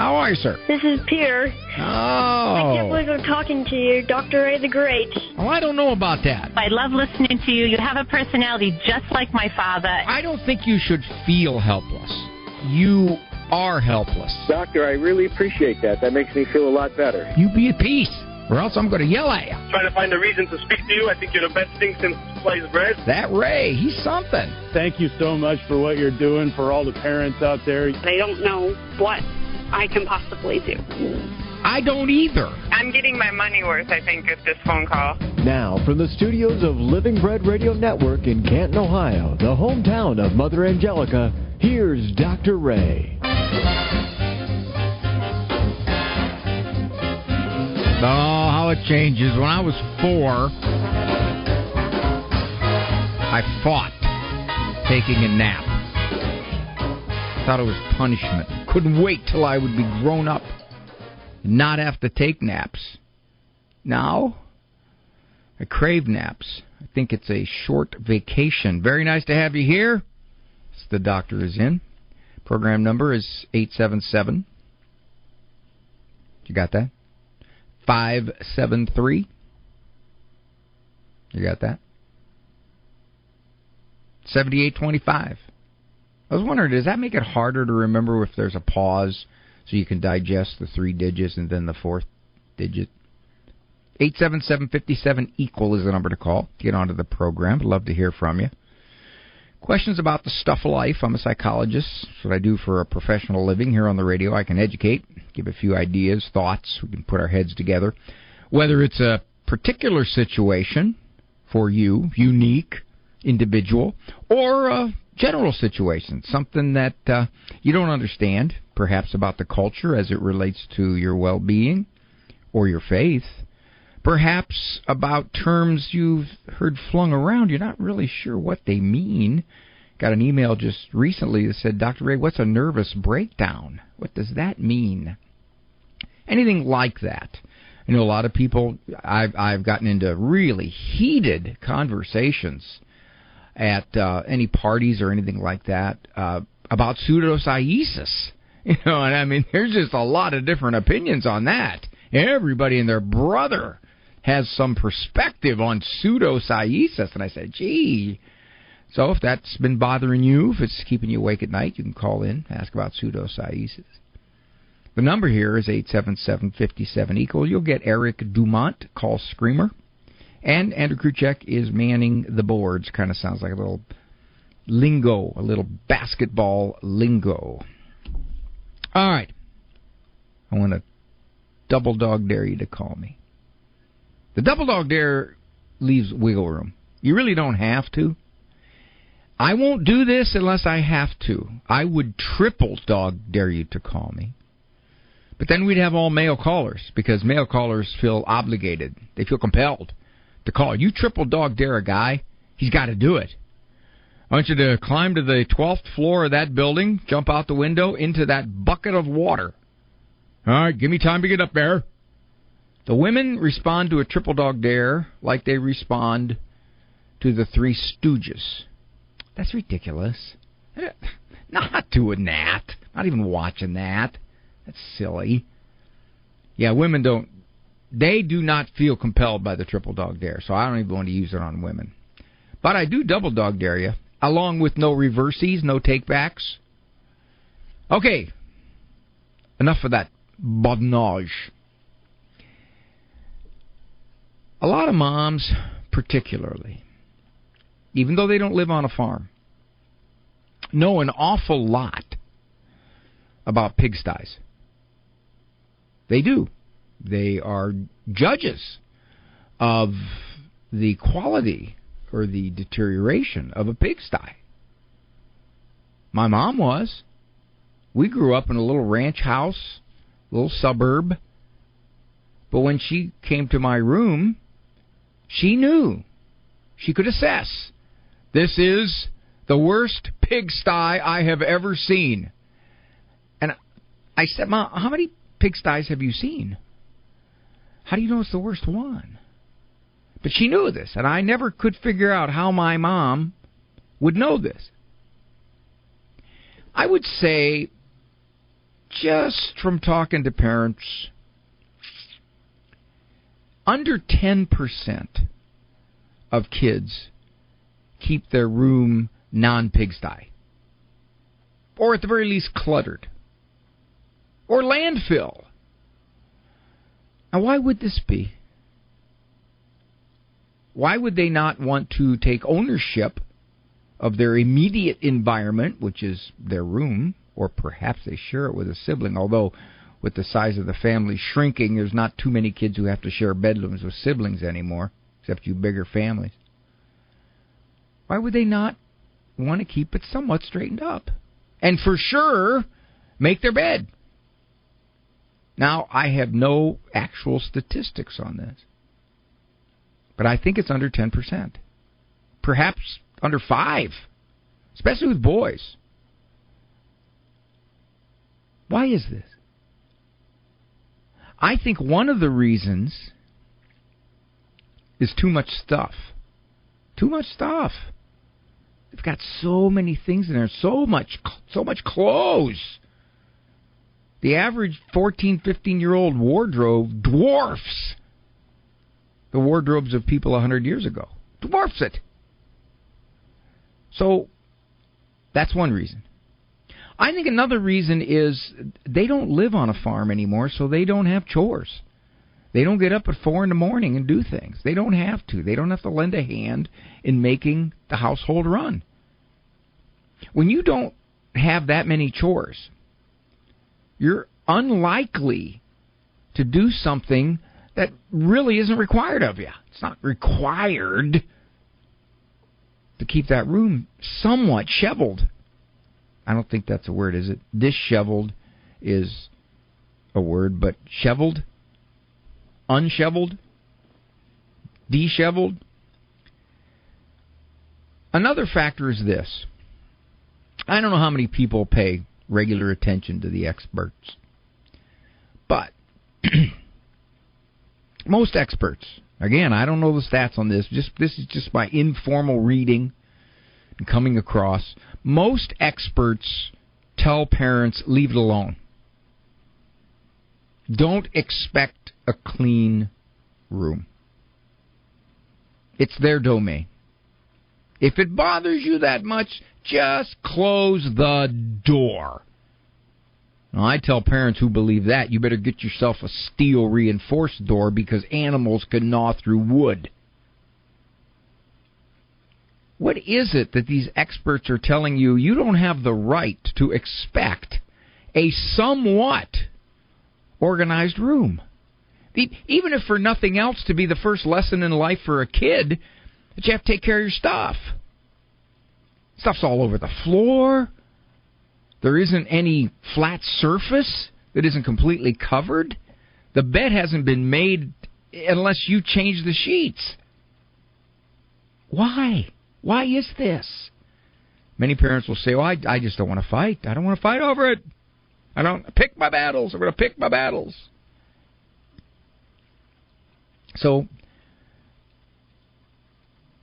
How are you, sir? This is Peter. Oh. I can't believe I'm talking to you, Dr. Ray the Great. Oh, I don't know about that. I love listening to you. You have a personality just like my father. I don't think you should feel helpless. You are helpless. Doctor, I really appreciate that. That makes me feel a lot better. You be at peace, or else I'm going to yell at you. Trying to find a reason to speak to you. I think you're the best thing since sliced bread. That Ray, he's something. Thank you so much for what you're doing for all the parents out there. I don't know what I can possibly do. I don't either. I'm getting my money worth, I think, with this phone call. Now, from the studios of Living Bread Radio Network in Canton, Ohio, the hometown of Mother Angelica, here's Dr. Ray. Oh, how it changes. When I was 4, I fought taking a nap. Thought it was punishment. Couldn't wait till I would be grown up and not have to take naps. Now, I crave naps. I think it's a short vacation. Very nice to have you here. The doctor is in. Program number is 877. You got that? 573. You got that? 7825. I was wondering, does that make it harder to remember if there's a pause so you can digest the 3 digits and then the 4th digit? 877-57 equal is the number to call to get onto the program. I'd love to hear from you. Questions about the stuff of life. I'm a psychologist. That's what I do for a professional living here on the radio. I can educate, give a few ideas, thoughts. We can put our heads together. Whether it's a particular situation for you, unique, individual, or a general situation, something that you don't understand, perhaps about the culture as it relates to your well-being or your faith, perhaps about terms you've heard flung around. You're not really sure what they mean. Got an email just recently that said, Dr. Ray, what's a nervous breakdown? What does that mean? Anything like that. I know a lot of people, I've gotten into really heated conversations at any parties or anything like that about pseudosciensis. You know, and I mean, there's just a lot of different opinions on that. Everybody and their brother has some perspective on pseudosciensis. And I said, gee. So if that's been bothering you, if it's keeping you awake at night, you can call in, ask about pseudosciensis. The number here is 877-57 equal. You'll get Eric Dumont, call Screamer. And Andrew Kruchek is manning the boards. Kind of sounds like a little lingo, a little basketball lingo. All right. I want to double dog dare you to call me. The double dog dare leaves wiggle room. You really don't have to. I won't do this unless I have to. I would triple dog dare you to call me. But then we'd have all male callers, because male callers feel obligated. They feel compelled to call. You triple dog dare a guy, he's got to do it. I want you to climb to the 12th floor of that building, jump out the window into that bucket of water. All right, give me time to get up there. The women respond to a triple dog dare like they respond to the Three Stooges. That's ridiculous. Not doing that. Not even watching that. That's silly. Yeah, women they do not feel compelled by the triple dog dare, so I don't even want to use it on women. But I do double dog dare you, along with no reversies, no takebacks. Okay, enough of that badinage. A lot of moms, particularly, even though they don't live on a farm, know an awful lot about pigsties. They do. They are judges of the quality or the deterioration of a pigsty. My mom was. We grew up in a little ranch house, little suburb. But when she came to my room, she knew. She could assess. This is the worst pigsty I have ever seen. And I said, Mom, how many pigsties have you seen? How do you know it's the worst one? But she knew this, and I never could figure out how my mom would know this. I would say just from talking to parents, under 10% of kids keep their room non-pigsty, or at the very least cluttered, or landfill. Now, why would this be? Why would they not want to take ownership of their immediate environment, which is their room, or perhaps they share it with a sibling, although with the size of the family shrinking, there's not too many kids who have to share bedrooms with siblings anymore, except you bigger families. Why would they not want to keep it somewhat straightened up? And for sure, make their bed. Now, I have no actual statistics on this, but I think it's under 10%. Perhaps under 5%, especially with boys. Why is this? I think one of the reasons is too much stuff. Too much stuff. They've got so many things in there, so much clothes. The average 14, 15-year-old wardrobe dwarfs the wardrobes of people 100 years ago. Dwarfs it. So that's one reason. I think another reason is they don't live on a farm anymore, so they don't have chores. They don't get up at 4 in the morning and do things. They don't have to. They don't have to lend a hand in making the household run. When you don't have that many chores, you're unlikely to do something that really isn't required of you. It's not required to keep that room somewhat shoveled. I don't think that's a word, is it? Disheveled is a word, but shoveled, unshoveled, disheveled. Another factor is this. I don't know how many people pay regular attention to the experts, but most experts, again, I don't know the stats on this, this is just my informal reading and coming across. Most experts tell parents, leave it alone. Don't expect a clean room. It's their domain. If it bothers you that much, just close the door. Now, I tell parents who believe that, you better get yourself a steel reinforced door because animals can gnaw through wood. What is it that these experts are telling you? You don't have the right to expect a somewhat organized room. Even if for nothing else to be the first lesson in life for a kid, that you have to take care of your stuff. Stuff's all over the floor. There isn't any flat surface that isn't completely covered. The bed hasn't been made unless you change the sheets. Why? Why is this? Many parents will say, well, I just don't want to fight. I don't want to fight over it. I don't pick my battles. I'm going to pick my battles. So,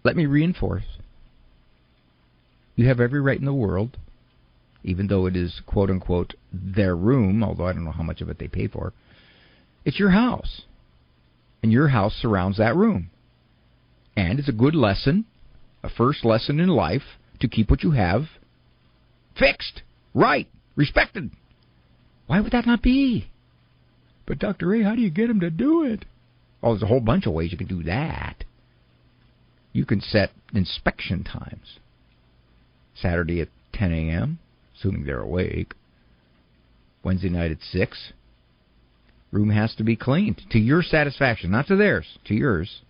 let me reinforce. You have every right in the world, even though it is, quote-unquote, their room, although I don't know how much of it they pay for. It's your house, and your house surrounds that room. And it's a good lesson, a first lesson in life, to keep what you have fixed, right, respected. Why would that not be? But, Dr. Ray, how do you get them to do it? Oh, there's a whole bunch of ways you can do that. You can set inspection times. Saturday at 10 a.m., assuming they're awake. Wednesday night at 6. Room has to be cleaned to your satisfaction, not to theirs, to yours.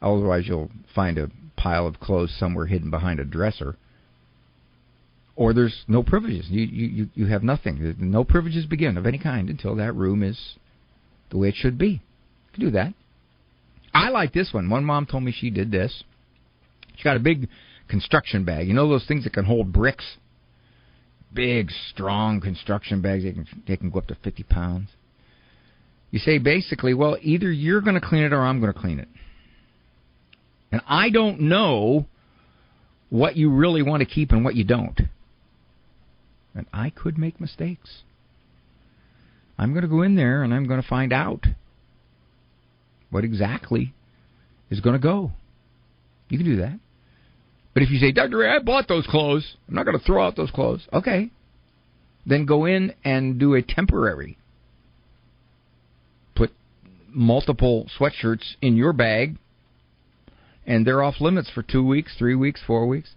Otherwise, you'll find a pile of clothes somewhere hidden behind a dresser. Or there's no privileges. You have nothing. No privileges begin of any kind until that room is the way it should be. You can do that. I like this one. One mom told me she did this. She got a big construction bag. You know those things that can hold bricks? Big, strong construction bags. They can go up to 50 pounds. You say basically, well, either you're going to clean it or I'm going to clean it. And I don't know what you really want to keep and what you don't. And I could make mistakes. I'm going to go in there and I'm going to find out what exactly is going to go. You can do that. But if you say, Dr. Ray, I bought those clothes, I'm not going to throw out those clothes. Okay. Then go in and do a temporary. Put multiple sweatshirts in your bag, and they're off limits for 2 weeks, 3 weeks, 4 weeks.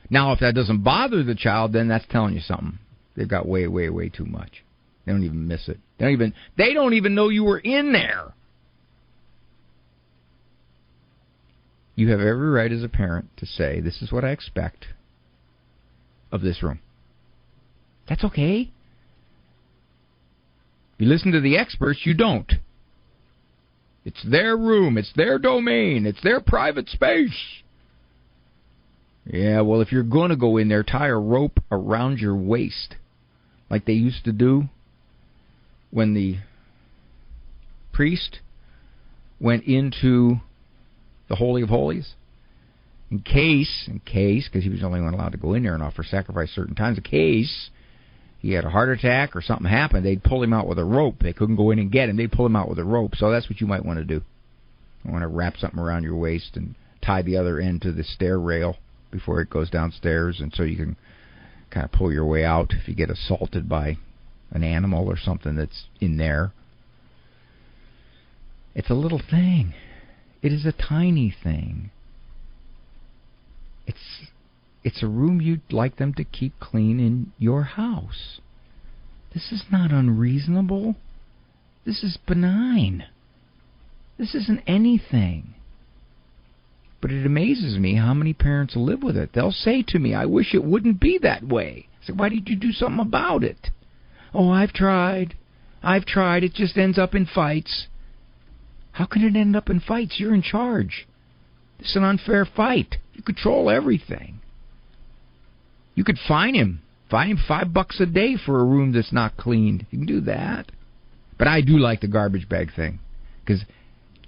Now, if that doesn't bother the child, then that's telling you something. They've got way, way, way too much. They don't even miss it. They don't even know you were in there. You have every right as a parent to say, this is what I expect of this room. That's okay. You listen to the experts, you don't. It's their room, it's their domain, it's their private space. Yeah, well, if you're going to go in there, tie a rope around your waist, like they used to do when the priest went into the Holy of Holies. In case, because he was the only one allowed to go in there and offer sacrifice certain times, in case he had a heart attack or something happened, they'd pull him out with a rope. They couldn't go in and get him. They'd pull him out with a rope. So that's what you might want to do. You want to wrap something around your waist and tie the other end to the stair rail before it goes downstairs, and so you can kind of pull your way out if you get assaulted by an animal or something that's in there. It's a little thing. It is a tiny thing. It's a room you'd like them to keep clean in your house. This is not unreasonable. This is benign. This isn't anything. But it amazes me how many parents live with it. They'll say to me, I wish it wouldn't be that way. I say, why did you do something about it? Oh, I've tried. It just ends up in fights. How can it end up in fights? You're in charge. This is an unfair fight. You control everything. You could fine him. Fine him $5 a day for a room that's not cleaned. You can do that. But I do like the garbage bag thing, because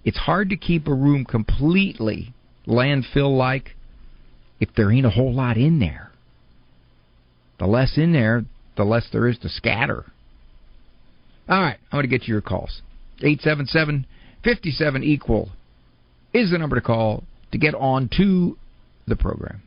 it's hard to keep a room completely landfill-like if there ain't a whole lot in there. The less in there, the less there is to scatter. All right, I'm going to get to your calls. 877-57-EQUAL is the number to call to get on to the program.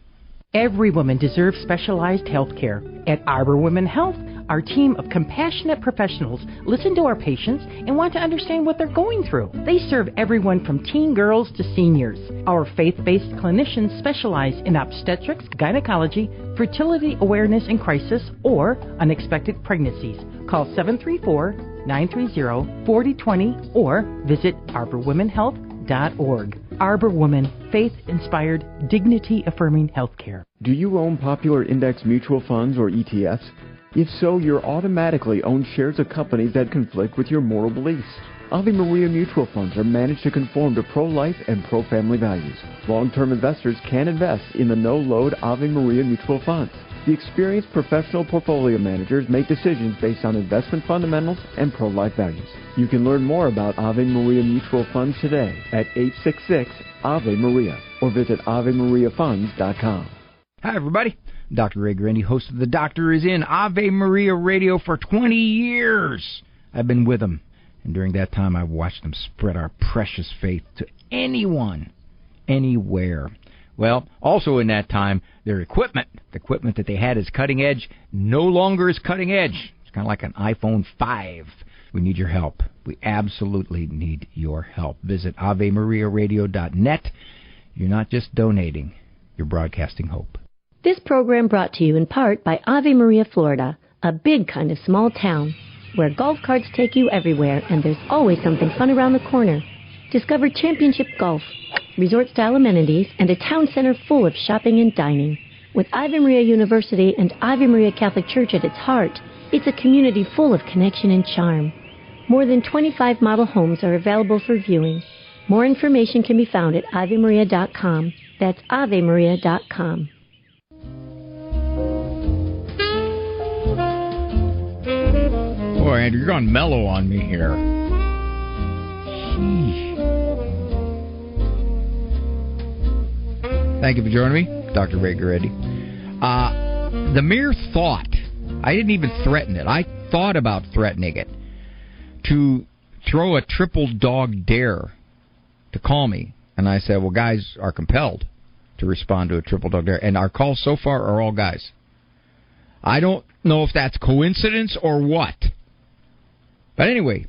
Every woman deserves specialized health care. At Arbor Women Health, our team of compassionate professionals listen to our patients and want to understand what they're going through. They serve everyone from teen girls to seniors. Our faith-based clinicians specialize in obstetrics, gynecology, fertility awareness and crisis, or unexpected pregnancies. Call 734-930-4020 or visit arborwomenhealth.org. Arbor Woman, faith-inspired, dignity-affirming healthcare. Do you own popular index mutual funds or ETFs? If so, you're automatically own shares of companies that conflict with your moral beliefs. Ave Maria mutual funds are managed to conform to pro-life and pro-family values. Long-term investors can invest in the no-load Ave Maria mutual funds. The experienced professional portfolio managers make decisions based on investment fundamentals and pro-life values. You can learn more about Ave Maria mutual funds today at 866-AVE-MARIA or visit AveMariaFunds.com. Hi, everybody. Dr. Ray Guarendi, host of The Doctor Is In, Ave Maria Radio for 20 years. I've been with them, and during that time I've watched them spread our precious faith to anyone, anywhere. Well, also in that time, their equipment, the equipment that they had is cutting edge, no longer is cutting edge. It's kind of like an iPhone 5. We need your help. We absolutely need your help. Visit AveMariaRadio.net. You're not just donating, you're broadcasting hope. This program brought to you in part by Ave Maria, Florida, a big kind of small town where golf carts take you everywhere and there's always something fun around the corner. Discover championship golf, resort-style amenities, and a town center full of shopping and dining. With Ave Maria University and Ave Maria Catholic Church at its heart, it's a community full of connection and charm. More than 25 model homes are available for viewing. More information can be found at AveMaria.com. That's AveMaria.com. Boy, Andrew, you're going mellow on me here. Sheesh. Thank you for joining me, Dr. Ray Guarendi. The mere thought, I didn't even threaten it. I thought about threatening it. to throw a triple dog dare to call me. And I said, well, guys are compelled to respond to a triple dog dare. And our calls so far are all guys. I don't know if that's coincidence or what. But anyway,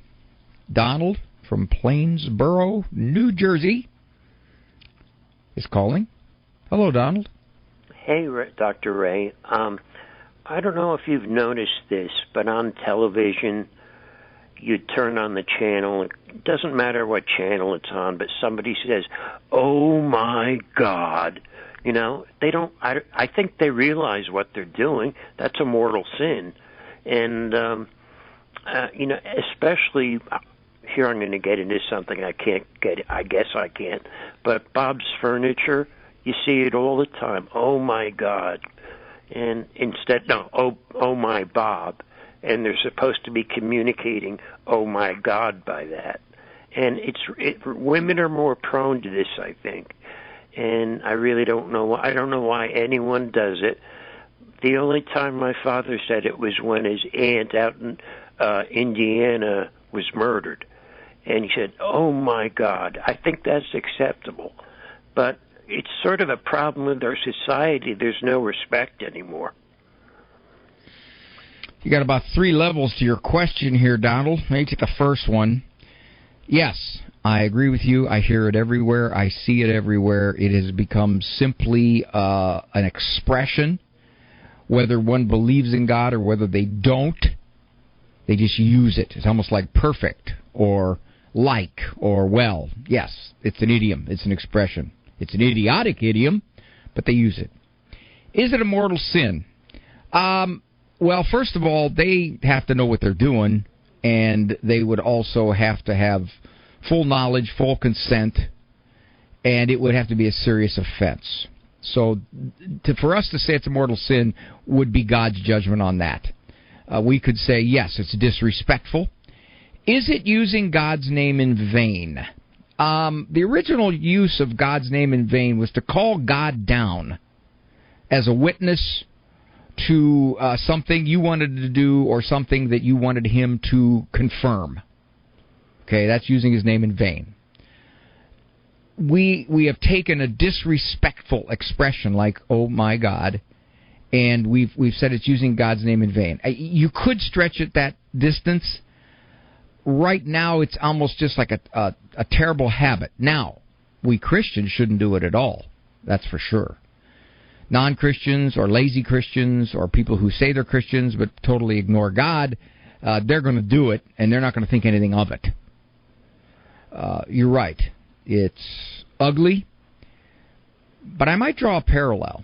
Donald from Plainsboro, New Jersey, is calling. Hello, Donald. Hey, Dr. Ray. I don't know if you've noticed this, but on television, you turn on the channel. It doesn't matter what channel it's on, but somebody says, "Oh my God." You know, they don't. I think they realize what they're doing. That's a mortal sin, and you know, especially here. I'm going to get into something I can't get. I guess I can't. But Bob's Furniture, you see it all the time. Oh my God, and instead, no. Oh my Bob, and they're supposed to be communicating. Oh my God, by that, and women are more prone to this, I think. And I really don't know. I don't know why anyone does it. The only time my father said it was when his aunt out in Indiana was murdered, and he said, "Oh my God." I think that's acceptable, but it's sort of a problem with our society. There's no respect anymore. You got about 3 levels to your question here, Donald. Let me take the first one. Yes, I agree with you. I hear it everywhere. I see it everywhere. It has become simply an expression, whether one believes in God or whether they don't. They just use it. It's almost like perfect or like or well. Yes, it's an idiom. It's an expression. It's an idiotic idiom, but they use it. Is it a mortal sin? Well, first of all, they have to know what they're doing, and they would also have to have full knowledge, full consent, and it would have to be a serious offense. So for us to say it's a mortal sin would be God's judgment on that. We could say, yes, it's disrespectful. Is it using God's name in vain? The original use of God's name in vain was to call God down as a witness to something you wanted to do or something that you wanted him to confirm. Okay, that's using his name in vain. We have taken a disrespectful expression like, oh my God, and we've said it's using God's name in vain. You could stretch it that distance. Right now, it's almost just like a terrible habit. Now, we Christians shouldn't do it at all. That's for sure. Non-Christians or lazy Christians or people who say they're Christians but totally ignore God, they're going to do it, and they're not going to think anything of it. You're right. It's ugly, but I might draw a parallel.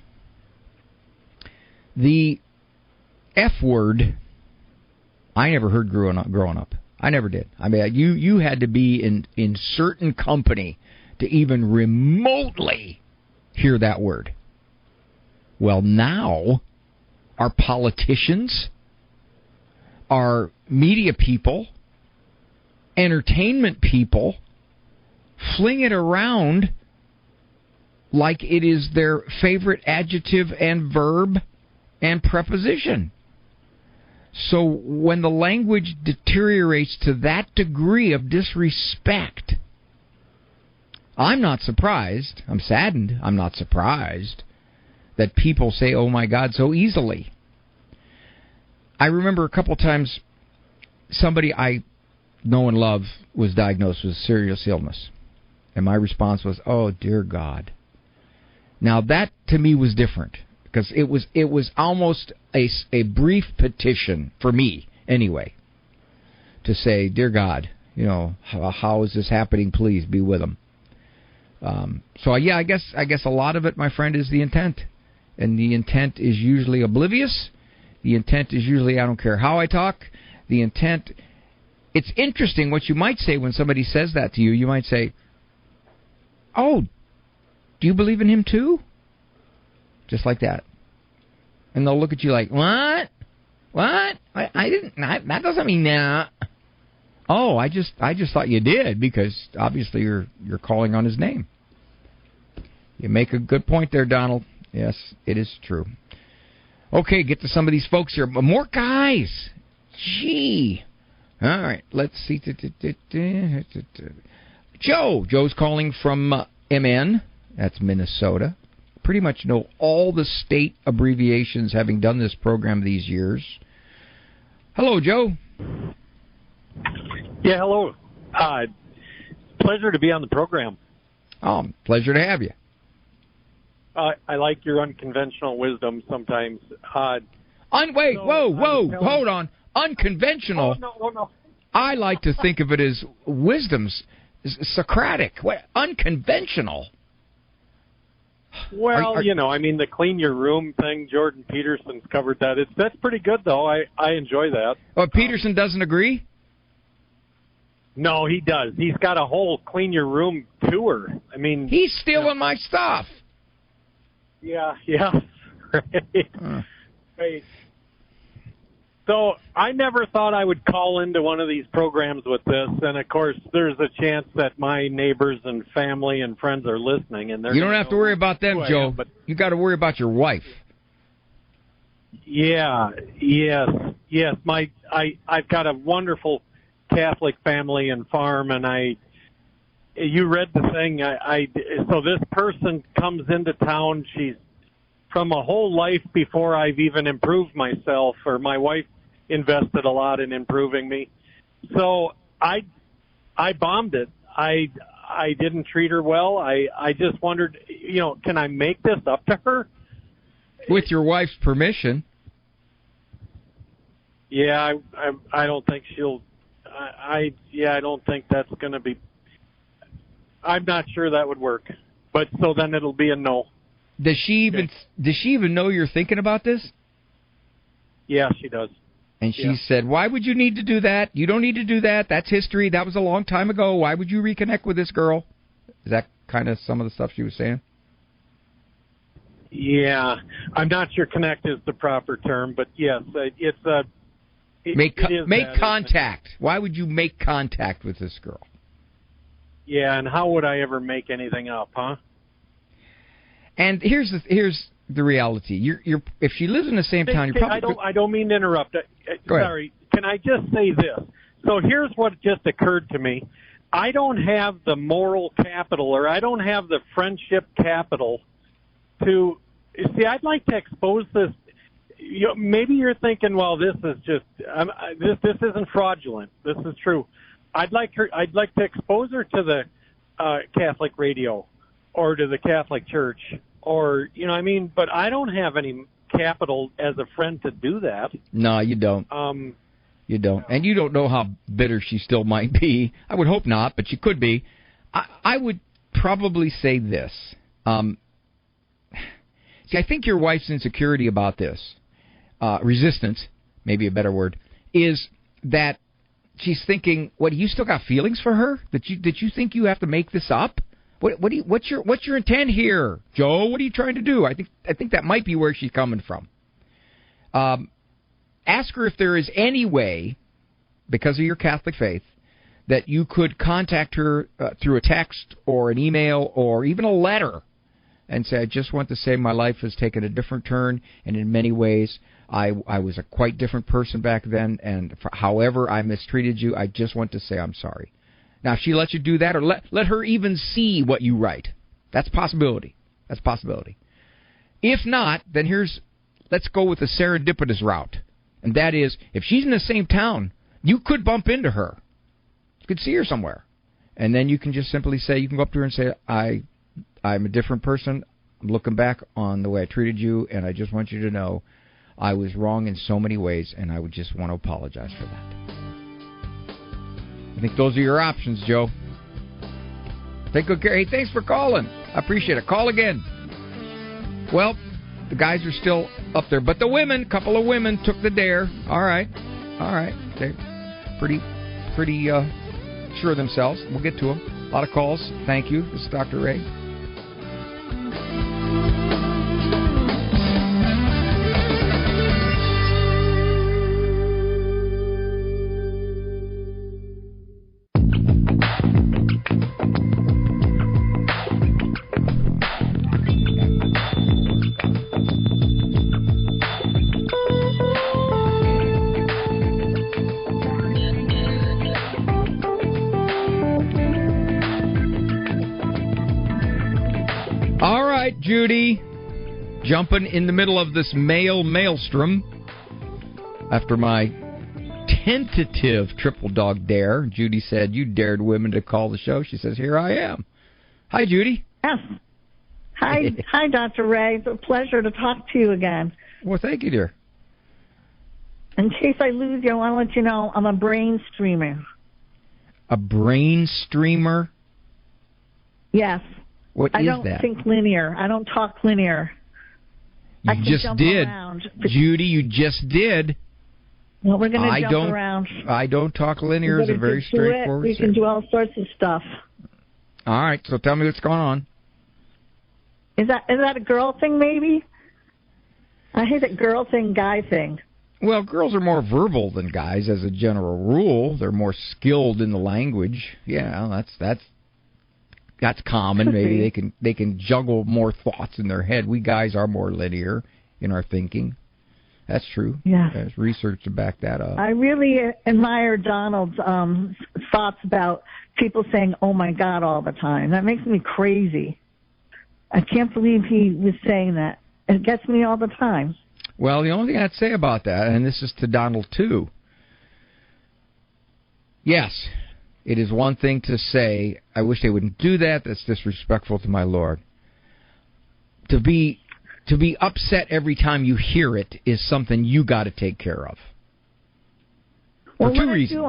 The F word, I never heard growing up. I never did. I mean, you had to be in certain company to even remotely hear that word. Well, now our politicians, our media people, entertainment people fling it around like it is their favorite adjective and verb and preposition. So when the language deteriorates to that degree of disrespect, I'm not surprised. I'm saddened. I'm not surprised that people say, oh my God, so easily. I remember a couple times somebody I know and love was diagnosed with serious illness. And my response was, oh, dear God. Now, that to me was different because it was almost a brief petition, for me anyway, to say, dear God, you know, how is this happening? Please be with them. So, yeah, I guess a lot of it, my friend, is the intent. And the intent is usually oblivious. The intent is usually, I don't care how I talk. The intent, it's interesting what you might say when somebody says that to you. You might say, oh, do you believe in him too? Just like that. And they'll look at you like, what? What? I didn't, that doesn't mean that. Oh, I just thought you did because obviously you're calling on his name. You make a good point there, Donald. Yes, it is true. Okay, get to some of these folks here. More guys. Gee. All right, let's see. Joe's calling from MN. That's Minnesota. Pretty much know all the state abbreviations, having done this program these years. Hello, Joe. Yeah, hello. Pleasure to be on the program. Oh, pleasure to have you. I like your unconventional wisdom sometimes. Whoa, hold on. Unconventional? Oh, no. I like to think of it as wisdom's Socratic. What? Unconventional? Well, the clean your room thing, Jordan Peterson's covered that. That's pretty good, though. I enjoy that. Oh, Peterson doesn't agree? No, he does. He's got a whole clean your room tour. I mean... He's stealing my stuff. Yeah. Right. So I never thought I would call into one of these programs with this, and of course there's a chance that my neighbors and family and friends are listening, and you don't have to worry about them, Joe. But you got to worry about your wife. Yeah, yes. I've got a wonderful Catholic family and farm, and you read the thing. So this person comes into town. She's from a whole life before I've even improved myself, or my wife invested a lot in improving me. So I bombed it. I didn't treat her well. I just wondered, can I make this up to her? With your wife's permission. Yeah, I don't think she'll. I don't think that's going to be. I'm not sure that would work. But so then it'll be a no. Does she even know you're thinking about this? Yeah, she does. And she said, "Why would you need to do that? You don't need to do that. That's history. That was a long time ago. Why would you reconnect with this girl?" Is that kind of some of the stuff she was saying? Yeah, I'm not sure "connect" is the proper term, but yes, it's a. Make contact. Why would you make contact with this girl? Yeah, and how would I ever make anything up, huh? And here's the reality. You're if she lives in the same town, you're probably. I don't mean to interrupt. Sorry. Can I just say this? So here's what just occurred to me. I don't have the moral capital, or I don't have the friendship capital to see. I'd like to expose this. Maybe you're thinking, well, this is just this isn't fraudulent. This is true. I'd like to expose her to the Catholic radio or to the Catholic Church, or but I don't have any capital as a friend to do that. No, you don't. You don't, and you don't know how bitter she still might be. I would hope not, but she could be. I would probably say this. See, I think your wife's insecurity about this. Resistance, maybe a better word, is that she's thinking, "What, you still got feelings for her? That you think you have to make this up? What's your intent here, Joe? What are you trying to do?" I think that might be where she's coming from. Ask her if there is any way, because of your Catholic faith, that you could contact her through a text or an email or even a letter, and say, "I just want to say my life has taken a different turn, and in many ways, I was a quite different person back then, and however I mistreated you, I just want to say I'm sorry." Now, if she lets you do that, or let her even see what you write, that's a possibility. That's a possibility. If not, then let's go with the serendipitous route, and that is, if she's in the same town, you could bump into her. You could see her somewhere, and then you can just simply say, you can go up to her and say, I'm a different person. I'm looking back on the way I treated you, and I just want you to know I was wrong in so many ways, and I would just want to apologize for that. I think those are your options, Joe. Take good care. Hey, thanks for calling. I appreciate it. Call again. Well, the guys are still up there, but the women, a couple of women took the dare. All right. They're pretty sure of themselves. We'll get to them. A lot of calls. Thank you. This is Dr. Ray. Judy. Jumping in the middle of this maelstrom after my tentative triple dog dare. Judy said, you dared women to call the show. She says, here I am. Hi, Judy. Yes. Hi, Dr. Ray. It's a pleasure to talk to you again. Well, thank you, dear. In case I lose you, I want to let you know I'm a brain streamer. A brain streamer? Yes. What is that? I don't think linear. I don't talk linear. You just did. Judy, you just did. Well, we're going to jump around. I don't talk linear. It's a very straightforward. We can do all sorts of stuff. All right, so tell me what's going on. Is that a girl thing, maybe? I hate that girl thing, guy thing. Well, girls are more verbal than guys as a general rule. They're more skilled in the language. Yeah, that's common. Maybe they can juggle more thoughts in their head. We guys are more linear in our thinking. That's true. Yeah. There's research to back that up. I really admire Donald's thoughts about people saying, oh, my God, all the time. That makes me crazy. I can't believe he was saying that. It gets me all the time. Well, the only thing I'd say about that, and this is to Donald, too, yes, it is one thing to say, I wish they wouldn't do that. That's disrespectful to my Lord. To be upset every time you hear it is something you got to take care of. For two reasons.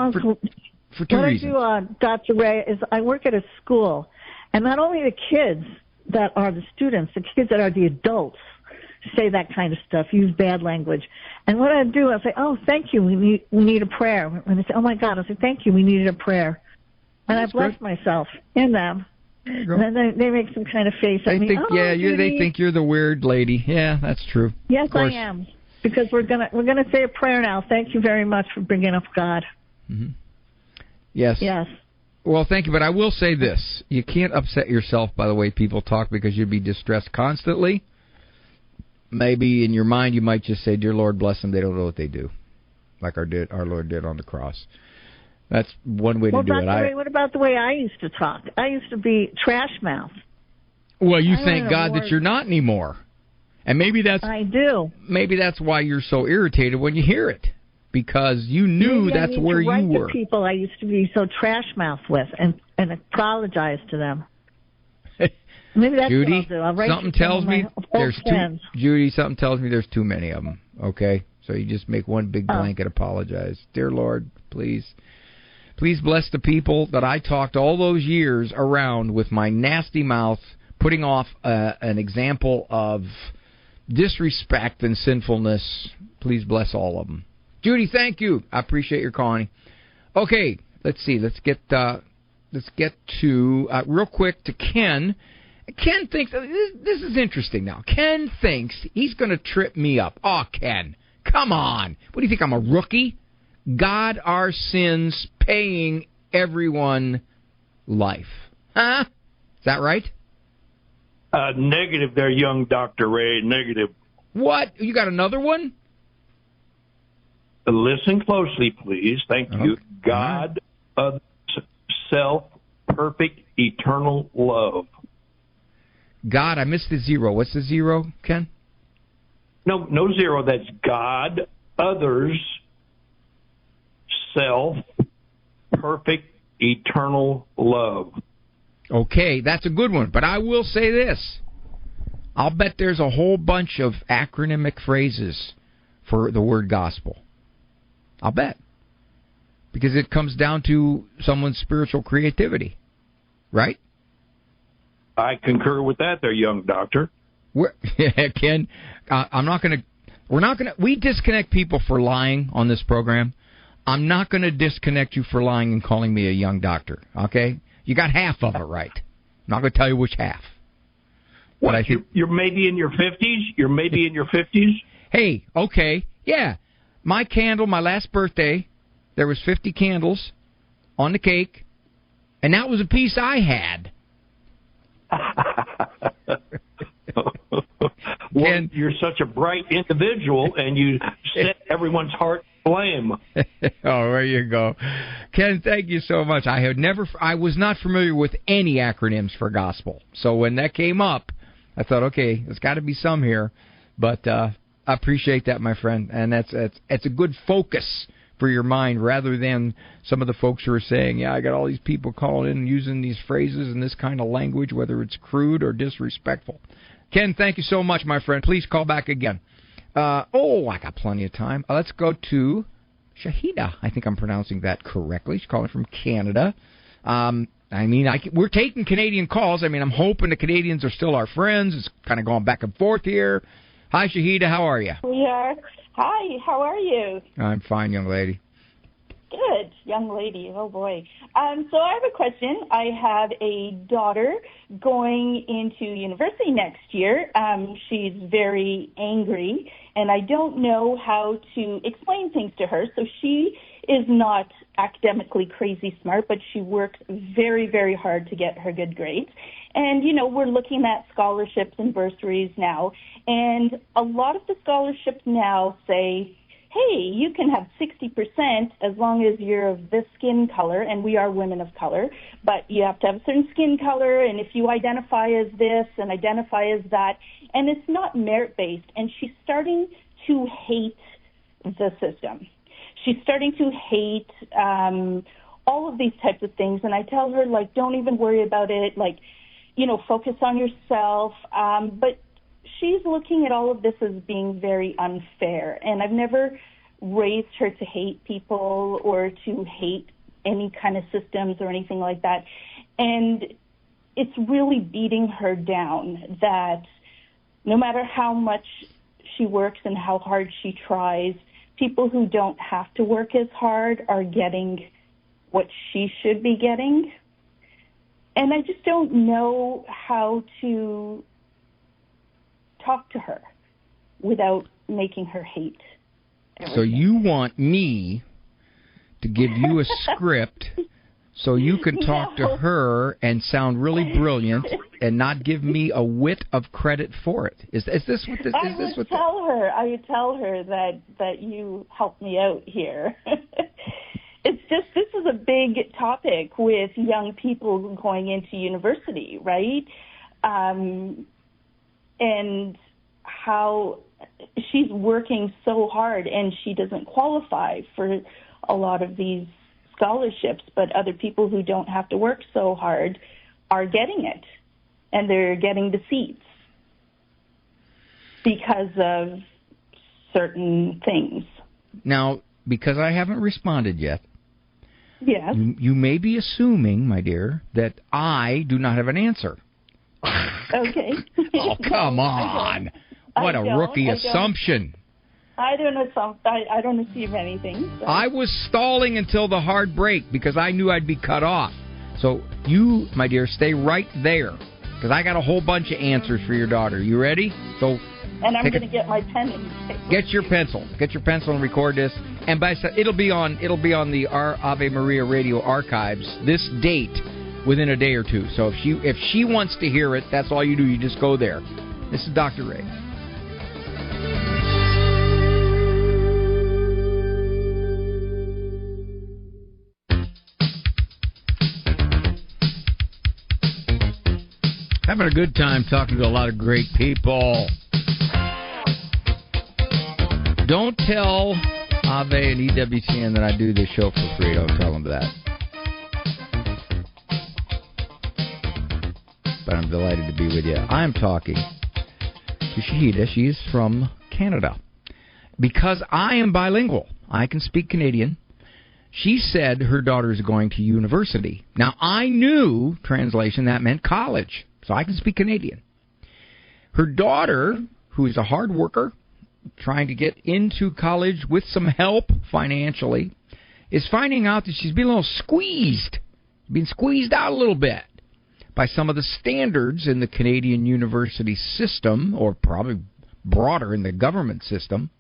For two reasons. What I do, Dr. Ray, is I work at a school, and not only the kids that are the students, the kids that are the adults say that kind of stuff, use bad language. And what I do, I say, oh, thank you, we need a prayer. When they say, oh, my God, I say, thank you, we needed a prayer. And I bless myself in them. And then they make some kind of face at me. They think you're the weird lady. Yeah, that's true. Yes, I am. Because we're gonna say a prayer now. Thank you very much for bringing up God. Mm-hmm. Yes. Yes. Well, thank you, but I will say this. You can't upset yourself by the way people talk because you'd be distressed constantly. Maybe in your mind you might just say, dear Lord, bless them, they don't know what they do, like our Lord did on the cross. That's one way to do it. Ray, what about the way I used to talk? I used to be trash mouth. Well, you thank God that you're not anymore. And maybe I do. Maybe that's why you're so irritated when you hear it. Because you knew that's where you were. The people I used to be so trash mouth with and apologize to them. Maybe that's Judy, what I'll do. something tells me there's too many of them. Okay? So you just make one big blanket apologize. Dear Lord, please bless the people that I talked all those years around with my nasty mouth, putting off an example of disrespect and sinfulness. Please bless all of them. Judy, thank you. I appreciate your calling. Okay, let's see. Let's get to real quick to Ken. Ken thinks this is interesting. Now, Ken thinks he's going to trip me up. Oh, Ken, come on. What do you think? I'm a rookie? God, our sins, paying everyone life. Huh? Is that right? Negative there, young Dr. Ray. Negative. What? You got another one? Listen closely, please. Thank you. God, others, self, perfect, eternal love. God, I missed the zero. What's the zero, Ken? No zero. That's God, others, self, perfect, eternal love. Okay, that's a good one. But I will say this. I'll bet there's a whole bunch of acronymic phrases for the word gospel. I'll bet. Because it comes down to someone's spiritual creativity. Right? I concur with that there, young doctor. Ken, we disconnect people for lying on this program. I'm not going to disconnect you for lying and calling me a young doctor, okay? You got half of it right. I'm not going to tell you which half. What, but you're maybe in your 50s? You're maybe in your 50s? Hey, okay, yeah. My candle, my last birthday, there was 50 candles on the cake, and that was a piece I had. Well, you're such a bright individual, and you set everyone's heart aflame. Oh, there you go. Ken, thank you so much. I was not familiar with any acronyms for gospel. So when that came up, I thought, okay, there's got to be some here. But I appreciate that, my friend. And that's a good focus for your mind rather than some of the folks who are saying, yeah, I got all these people calling in and using these phrases and this kind of language, whether it's crude or disrespectful. Ken, thank you so much, my friend. Please call back again. I got plenty of time. Let's go to Shahida. I think I'm pronouncing that correctly. She's calling from Canada. We're taking Canadian calls. I'm hoping the Canadians are still our friends. It's kind of going back and forth here. Hi, Shahida. How are you? We are. Hi, how are you? I'm fine, young lady. Good, young lady. Oh, boy. So I have a question. I have a daughter going into university next year. She's very angry, and I don't know how to explain things to her. So she is not academically crazy smart, but she works very, very hard to get her good grades. And, we're looking at scholarships and bursaries now. And a lot of the scholarships now say, hey, you can have 60% as long as you're of this skin color, and we are women of color, but you have to have a certain skin color, and if you identify as this and identify as that, and it's not merit-based. And she's starting to hate the system. She's starting to hate all of these types of things, and I tell her, don't even worry about it, focus on yourself, but she's looking at all of this as being very unfair, and I've never raised her to hate people or to hate any kind of systems or anything like that, and it's really beating her down that no matter how much she works and how hard she tries, people who don't have to work as hard are getting what she should be getting. And I just don't know how to talk to her without making her hate everything. So you want me to give you a script so you can talk to her and sound really brilliant and not give me a whit of credit for it. Is this what this I would tell her that you helped me out here. It's just, this is a big topic with young people going into university, right? And how she's working so hard and she doesn't qualify for a lot of these scholarships, but other people who don't have to work so hard are getting it, and they're getting the seats because of certain things. Now, because I haven't responded yet, yes, you may be assuming, my dear, that I do not have an answer. Okay. Oh, come on. What a rookie assumption. I don't assume anything. So. I was stalling until the hard break because I knew I'd be cut off. So you, my dear, stay right there because I got a whole bunch of answers for your daughter. You ready? So. And I'm going to get my pen and paper. Get your pencil. Get your pencil and record this. And it'll be on the Ave Maria Radio archives this date within a day or two. So if she wants to hear it, that's all you do. You just go there. This is Dr. Ray. Having a good time talking to a lot of great people. Don't tell Ave and EWTN that I do this show for free. Don't tell them that. But I'm delighted to be with you. I'm talking to Shahida. She's from Canada. Because I am bilingual, I can speak Canadian. She said her daughter's going to university. Now, I knew, translation, that meant college. So I can speak Canadian. Her daughter, who is a hard worker, trying to get into college with some help financially, is finding out that she's being a little squeezed, being squeezed out a little bit by some of the standards in the Canadian university system, or probably broader in the government system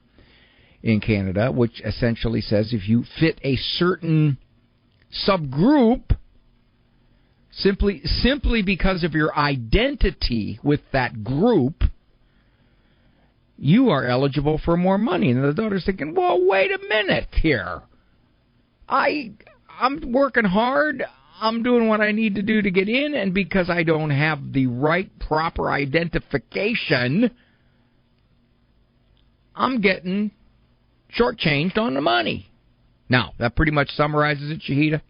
in Canada, which essentially says if you fit a certain subgroup, simply because of your identity with that group, you are eligible for more money. And the daughter's thinking, well, wait a minute here. I'm working hard. I'm doing what I need to do to get in, and because I don't have the right, proper identification, I'm getting shortchanged on the money. Now, that pretty much summarizes it, Shahida?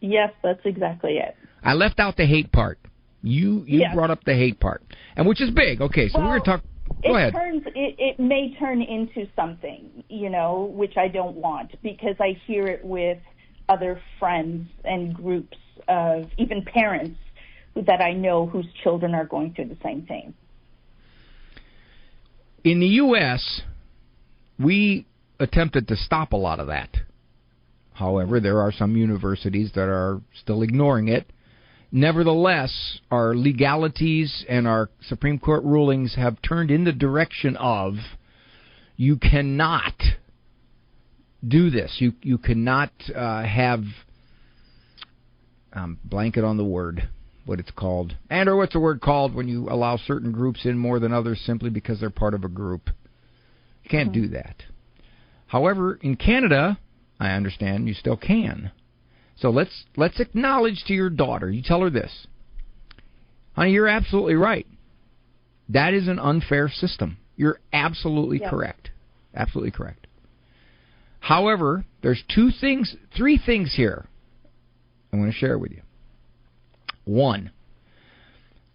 Yes, that's exactly it. I left out the hate part. You brought up the hate part, and which is big. Okay, so we're going to talk. Go ahead. It may turn into something, which I don't want, because I hear it with other friends and groups of even parents that I know whose children are going through the same thing. In the U.S., we attempted to stop a lot of that. However, there are some universities that are still ignoring it. Nevertheless, our legalities and our Supreme Court rulings have turned in the direction of you cannot do this. You cannot have blanket on the word, what it's called. Andrew, what's the word called when you allow certain groups in more than others simply because they're part of a group? You can't do that. However, in Canada, I understand you still can. So let's acknowledge to your daughter. You tell her this. Honey, you're absolutely right. That is an unfair system. You're absolutely correct. Absolutely correct. However, there's three things here I want to share with you. One,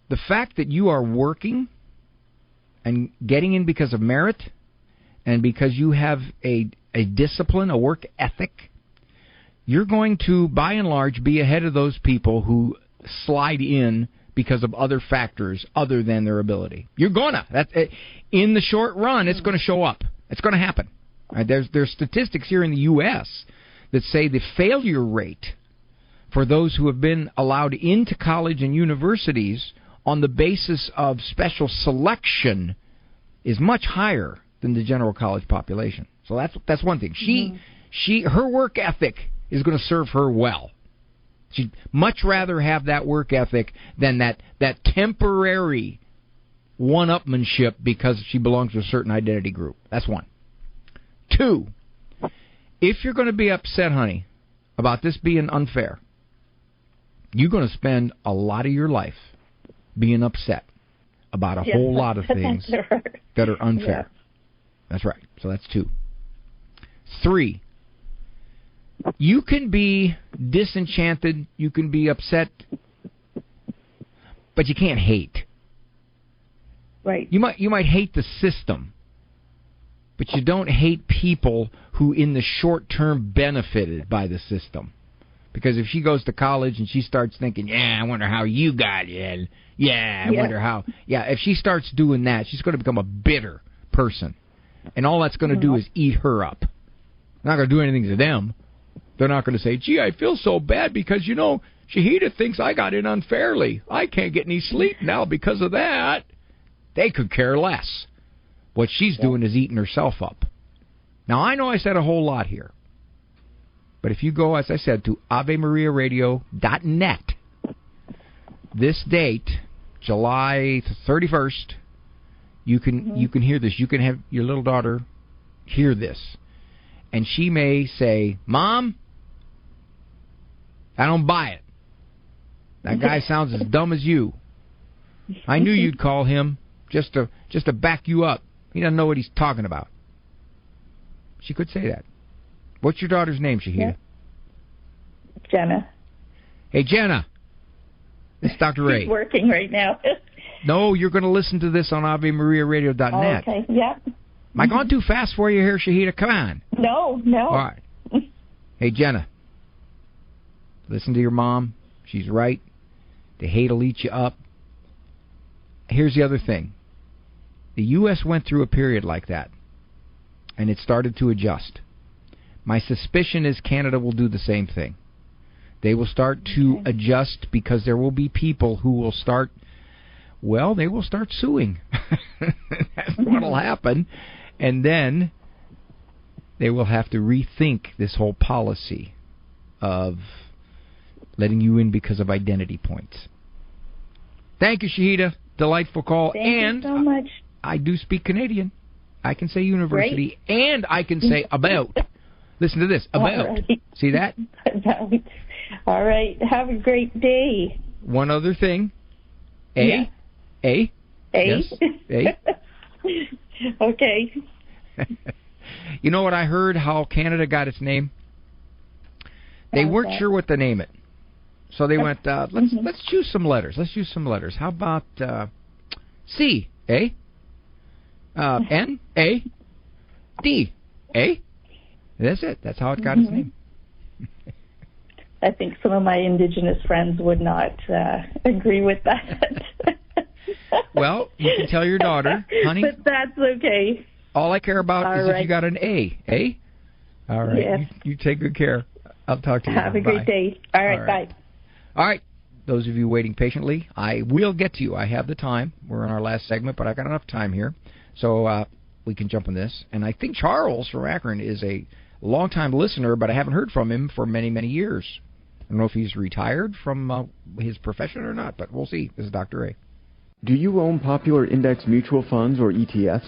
the fact that you are working and getting in because of merit and because you have a discipline, a work ethic, you're going to, by and large, be ahead of those people who slide in because of other factors other than their ability. You're gonna. In the short run, it's going to show up. It's going to happen. Right? There's statistics here in the U.S. that say the failure rate for those who have been allowed into college and universities on the basis of special selection is much higher than the general college population. So that's one thing. Her work ethic is going to serve her well. She'd much rather have that work ethic than that temporary one-upmanship because she belongs to a certain identity group. That's one. Two, if you're going to be upset, honey, about this being unfair, you're going to spend a lot of your life being upset about a whole lot of things that are unfair. Yeah. That's right. So that's two. Three, you can be disenchanted, you can be upset, but you can't hate. Right. You might hate the system, but you don't hate people who in the short term benefited by the system. Because if she goes to college and she starts thinking, I wonder how you got in. I wonder how. If she starts doing that, she's going to become a bitter person. And all that's going to do is eat her up. Not going to do anything to them. They're not going to say, gee, I feel so bad because, Shahida thinks I got in unfairly. I can't get any sleep now because of that. They could care less. What she's doing is eating herself up. Now, I know I said a whole lot here. But if you go, as I said, to AveMariaRadio.net, this date, July 31st, you can hear this. You can have your little daughter hear this. And she may say, Mom, I don't buy it. That guy sounds as dumb as you. I knew you'd call him just to back you up. He doesn't know what he's talking about. She could say that. What's your daughter's name, Shahida? Jenna. Hey, Jenna. This is Dr. Ray. She's working right now. No, you're going to listen to this on AveMariaRadio.net. Okay, yep. Am I going too fast for you here, Shahida? Come on. No. All right. Hey, Jenna. Listen to your mom. She's right. The hate will eat you up. Here's the other thing. The U.S. went through a period like that, and it started to adjust. My suspicion is Canada will do the same thing. They will start to adjust because there will be people who will start, they will start suing. That's what will happen. And then they will have to rethink this whole policy of letting you in because of identity points. Thank you, Shahida. Delightful call. Thank you so much. I do speak Canadian. I can say university, and I can say about. Listen to this. About. Right. See that? About. All right. Have a great day. One other thing. Yeah. A? Yes. A? Okay. You know what I heard, how Canada got its name? They weren't sure what to name it. So they went, let's choose some letters. Let's use some letters. How about C? A? N? A? D? A? That's it. That's how it got its name. I think some of my indigenous friends would not agree with that. Well, you can tell your daughter, honey. But that's okay. All I care about is if you got an A. A? All right. Yes. You take good care. I'll talk to you. Have a great day. All right, bye. All right. Those of you waiting patiently, I will get to you. I have the time. We're in our last segment, but I got enough time here. So we can jump on this. And I think Charles from Akron is a longtime listener, but I haven't heard from him for many, many years. I don't know if he's retired from his profession or not, but we'll see. This is Dr. A. Do you own popular index mutual funds or ETFs?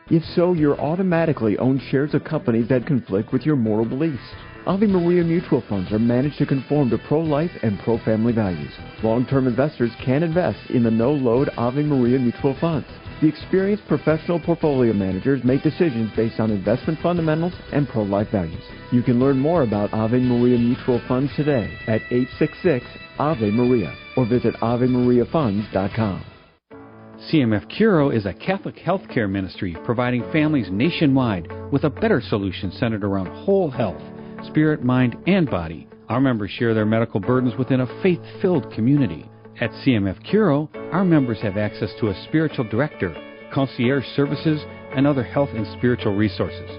If so, you're automatically own shares of companies that conflict with your moral beliefs. Ave Maria mutual funds are managed to conform to pro-life and pro-family values. Long-term investors can invest in the no-load Ave Maria mutual funds. The experienced professional portfolio managers make decisions based on investment fundamentals and pro-life values. You can learn more about Ave Maria mutual funds today at 866-AVE-MARIA or visit AveMariaFunds.com. CMF Curo is a Catholic healthcare ministry providing families nationwide with a better solution centered around whole health, spirit, mind, and body. Our members share their medical burdens within a faith-filled community. At CMF Curo, our members have access to a spiritual director, concierge services, and other health and spiritual resources.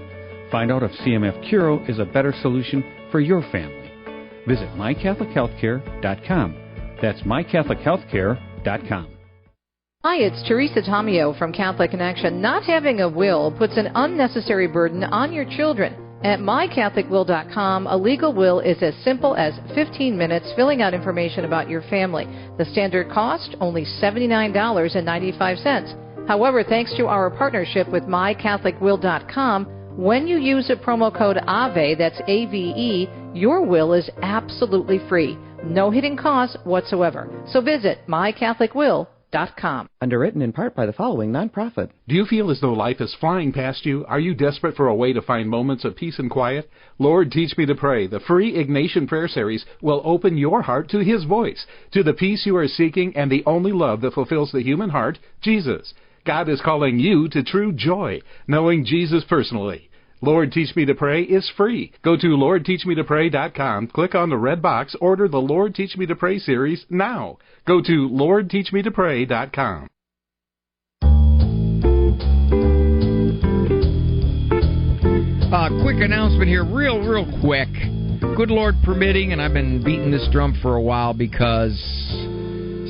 Find out if CMF Curo is a better solution for your family. Visit mycatholichealthcare.com. That's mycatholichealthcare.com. Hi, it's Teresa Tomio from Catholic Connection. Not having a will puts an unnecessary burden on your children. At mycatholicwill.com, a legal will is as simple as 15 minutes filling out information about your family. The standard cost, only $79.95. However, thanks to our partnership with mycatholicwill.com, when you use a promo code AVE, that's AVE, your will is absolutely free. No hidden costs whatsoever. So visit mycatholicwill.com. Underwritten in part by the following nonprofit. Do you feel as though life is flying past you? Are you desperate for a way to find moments of peace and quiet? Lord, Teach Me to Pray, the free Ignatian prayer series, will open your heart to His voice, to the peace you are seeking and the only love that fulfills the human heart, Jesus. God is calling you to true joy, knowing Jesus personally. Lord, Teach Me to Pray is free. Go to LordTeachMeToPray.com, click on the red box, order the Lord, Teach Me to Pray series now. Go to LordTeachMeToPray.com. Quick announcement here, real quick. Good Lord permitting, and I've been beating this drum for a while because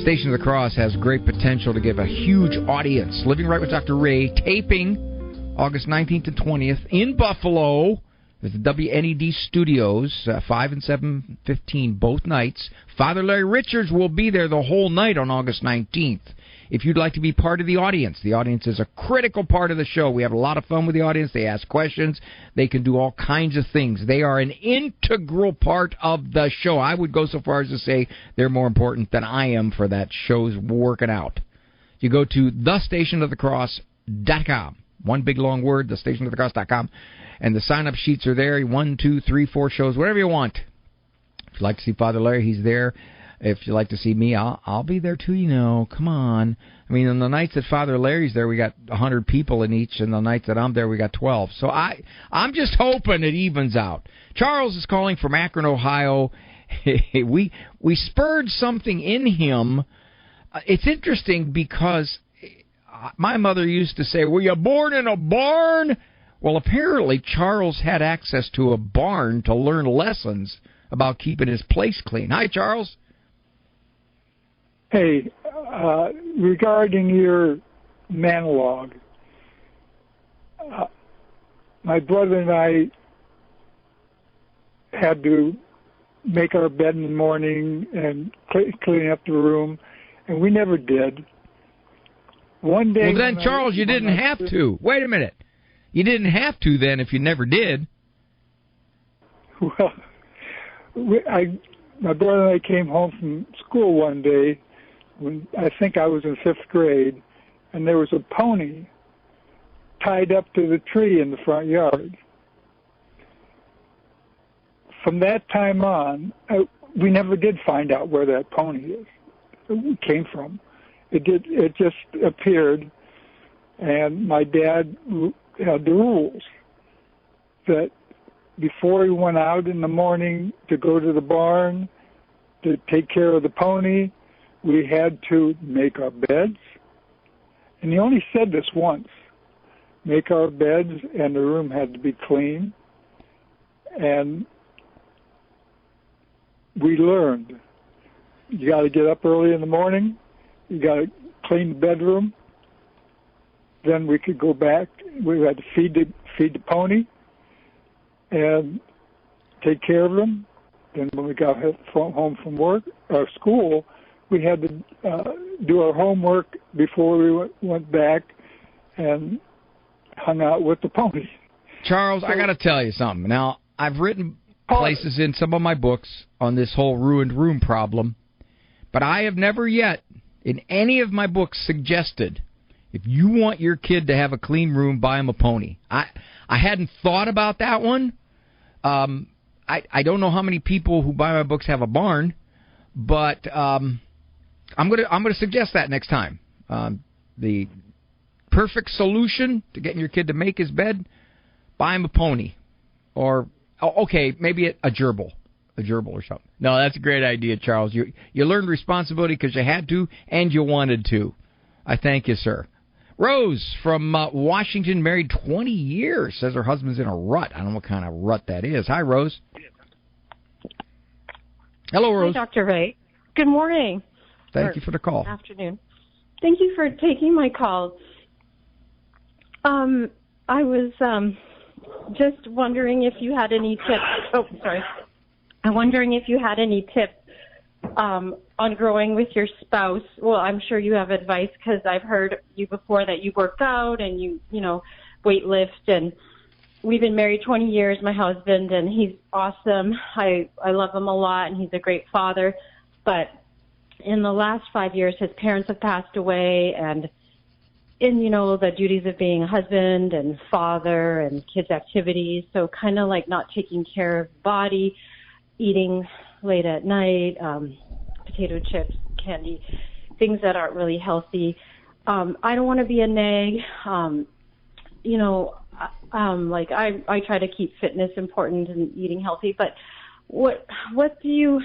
Station of the Cross has great potential to give a huge audience. Living Right with Dr. Ray, taping August 19th and 20th in Buffalo at the WNED Studios, 5 and 7:15 both nights. Father Larry Richards will be there the whole night on August 19th. If you'd like to be part of the audience is a critical part of the show. We have a lot of fun with the audience. They ask questions. They can do all kinds of things. They are an integral part of the show. I would go so far as to say they're more important than I am for that show's working out. You go to thestationofthecross.com. One big long word, thestationofthecross.com. And the sign-up sheets are there. 1, 2, 3, 4 shows, whatever you want. If you'd like to see Father Larry, he's there. If you'd like to see me, I'll be there too, Come on. I mean, on the nights that Father Larry's there, we got 100 people in each. And the nights that I'm there, we got 12. So I'm just hoping it evens out. Charles is calling from Akron, Ohio. We spurred something in him. It's interesting because my mother used to say, were you born in a barn? Well, apparently Charles had access to a barn to learn lessons about keeping his place clean. Hi, Charles. Hey, regarding your monologue, my brother and I had to make our bed in the morning and clean up the room, and we never did. One day. Well, then, Charles, you didn't have to. Wait a minute. You didn't have to then if you never did. Well, my brother and I came home from school one day when I think I was in 5th grade, and there was a pony tied up to the tree in the front yard. From that time on, we never did find out where that pony came from. It just appeared, and my dad had the rules that before he went out in the morning to go to the barn to take care of the pony, we had to make our beds. And he only said this once, make our beds, and the room had to be clean. And we learned, you got to get up early in the morning, you got to clean the bedroom, then we could go back. We had to feed the pony and take care of him. Then when we got home from work or school, we had to do our homework before we went back and hung out with the pony. Charles, I got to tell you something. Now, I've written places in some of my books on this whole ruined room problem, but I have never yet in any of my books suggested if you want your kid to have a clean room, buy him a pony. I hadn't thought about that one. I don't know how many people who buy my books have a barn, but I'm gonna suggest that next time. The perfect solution to getting your kid to make his bed, buy him a pony, or maybe a gerbil or something. No, that's a great idea, Charles. You learned responsibility because you had to and you wanted to. I thank you, sir. Rose from Washington, married 20 years, says her husband's in a rut. I don't know what kind of rut that is. Hi, Rose. Hello, Rose. Hi, Dr. Ray. Good morning. Thank you for the call. Afternoon. Thank you for taking my call. I was just wondering if you had any tips. Oh, sorry. I'm wondering if you had any tips on growing with your spouse. Well, I'm sure you have advice because I've heard you before that you work out and you weight lift, and we've been married 20 years, my husband, and he's awesome. I love him a lot, and he's a great father. But in the last 5 years, his parents have passed away, and in the duties of being a husband and father and kids' activities, so kind of like not taking care of the body, eating late at night, potato chips, candy, things that aren't really healthy. I don't want to be a nag. I try to keep fitness important and eating healthy, but what do you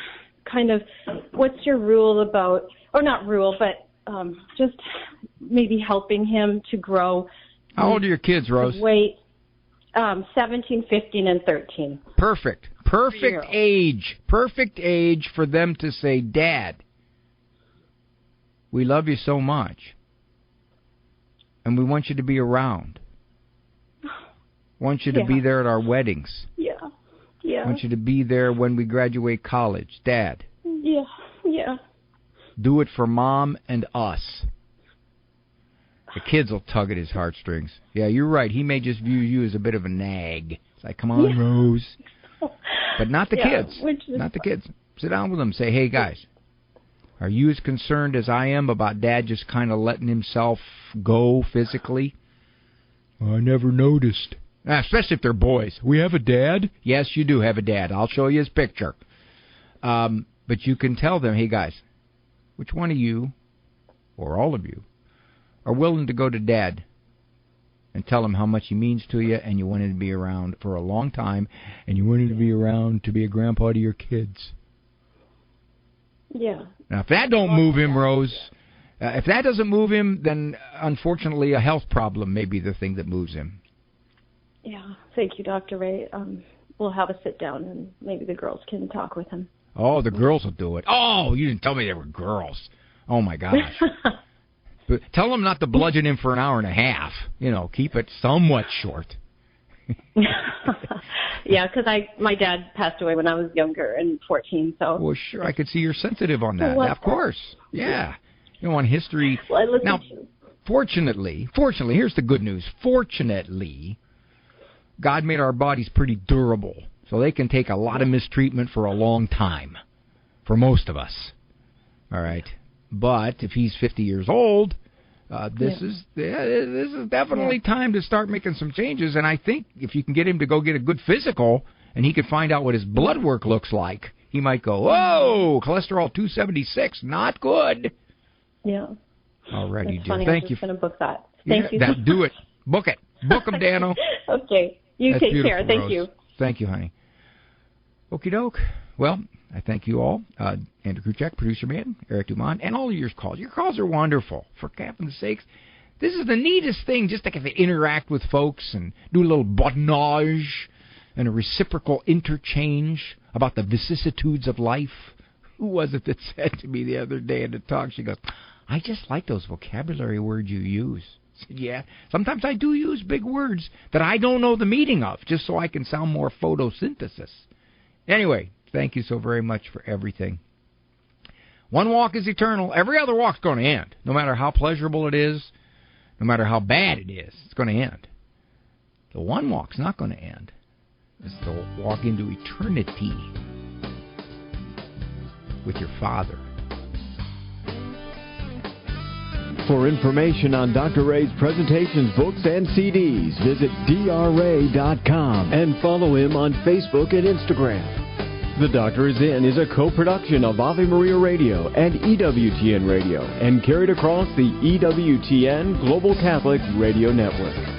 what's your rule about, or not rule, but just maybe helping him to grow? How old are your kids, Rose? Weight, 17, 15, and 13. Perfect age for them to say, Dad, we love you so much, and we want you to be around. Want you to be there at our weddings. Yeah. Want you to be there when we graduate college. Dad. Yeah. Do it for Mom and us. The kids will tug at his heartstrings. Yeah, you're right. He may just view you as a bit of a nag. It's like, come on, Rose. But not the kids. Not the kids. Sit down with them. Say, hey, guys, are you as concerned as I am about Dad just kind of letting himself go physically? Well, I never noticed. Especially if they're boys. We have a dad? Yes, you do have a dad. I'll show you his picture. But you can tell them, hey, guys, which one of you, or all of you, are willing to go to Dad and tell him how much he means to you, and you want him to be around for a long time, and you want him to be around to be a grandpa to your kids. Yeah. Now, if that don't move him, Rose, if that doesn't move him, then unfortunately a health problem may be the thing that moves him. Yeah. Thank you, Dr. Ray. We'll have a sit down, and maybe the girls can talk with him. Oh, the girls will do it. Oh, you didn't tell me they were girls. Oh, my gosh. But tell them not to bludgeon him for an hour and a half. Keep it somewhat short. Yeah, because my dad passed away when I was younger and 14. So. Well, sure, I could see you're sensitive on that. Of course. Yeah. You want history. Well, I now, fortunately, here's the good news. Fortunately, God made our bodies pretty durable, so they can take a lot of mistreatment for a long time. for most of us. All right. But if he's 50 years old, this is definitely time to start making some changes. And I think if you can get him to go get a good physical and he could find out what his blood work looks like, he might go, whoa, cholesterol 276, not good. Yeah. All righty, dear. Funny. Thank you. I'm just going to book that. Thank you. Do it. Book it. Book them, Dano. Okay. You That's take beautiful, care. Thank Rose. you. Thank you, honey. Okie doke. Well, I thank you all. Andrew Kruchek, producer man, Eric Dumont, and all of your calls. Your calls are wonderful. For captain's sakes, this is the neatest thing, just to get to interact with folks and do a little badinage and a reciprocal interchange about the vicissitudes of life. Who was it that said to me the other day in the talk? She goes, I just like those vocabulary words you use. I said, yeah, sometimes I do use big words that I don't know the meaning of, just so I can sound more photosynthesis. Anyway, thank you so very much for everything. One walk is eternal. Every other walk's going to end. No matter how pleasurable it is, no matter how bad it is, it's going to end. The one walk's not going to end. It's to walk into eternity with your Father. For information on Dr. Ray's presentations, books, and CDs, visit drray.com and follow him on Facebook and Instagram. The Doctor Is In is a co-production of Ave Maria Radio and EWTN Radio and carried across the EWTN Global Catholic Radio Network.